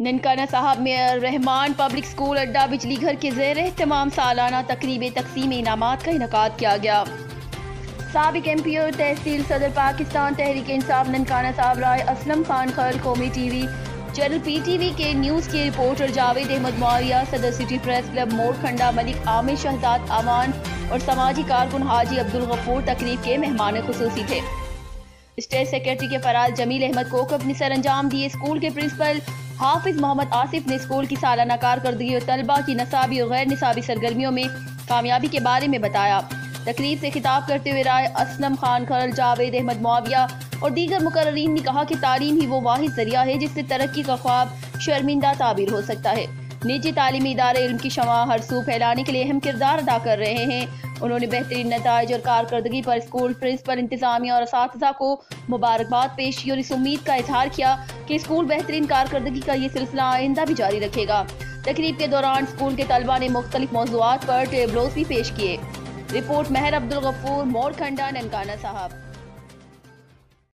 ننکانہ صاحب میں رحمان public school اڈا بجلی گھر کے زیر اہتمام سالانہ تقریب تقسیم انعامات کا انعقاد کیا گیا۔ سابق ایم پی اور تحصیل صدر پاکستان تحریک انصاف ننکانہ صاحب رائے اسلم خان خل قومی T V channel P T V کے نیوز کے رپورٹر جاوید احمد معاویہ، صدر سٹی پریس کلب موڑ کھنڈا ملک عامر شہزاد امان اور سماجی کارکن حاجی عبدالغفور تقریب کے مہمان خصوصی تھے۔ اسٹیٹ سیکرٹری کے فراز جمیل احمد کوکب نے سر انجام دیے۔ اسکول کے پرنسپل حافظ محمد آصف نے اسکول کی سالانہ کارکردگی اور طلباء کی نصابی اور غیر نصابی سرگرمیوں میں کامیابی کے بارے میں بتایا۔ تقریب سے خطاب کرتے ہوئے رائے اسلم خان خل، جاوید احمد معاویہ اور دیگر مقررین نے کہا کہ تعلیم ہی وہ واحد ذریعہ ہے جس سے ترقی کا خواب شرمندہ تعبیر ہو سکتا ہے۔ نجی تعلیمی ادارے علم کی شمع ہر سو پھیلانے کے لیے اہم کردار ادا کر رہے ہیں۔ انہوں نے بہترین نتائج اور کارکردگی پر اسکول پرنسپل، انتظامیہ اور اساتذہ کو مبارکباد پیش کی اور اس امید کا اظہار کیا کہ اسکول بہترین کارکردگی کا یہ سلسلہ آئندہ بھی جاری رکھے گا۔ تقریب کے دوران اسکول کے طلباء نے مختلف موضوعات پر ٹیبلوز بھی پیش کیے۔ رپورٹ مہر عبدالغفور، موڑ کھنڈا، ننکانہ صاحب۔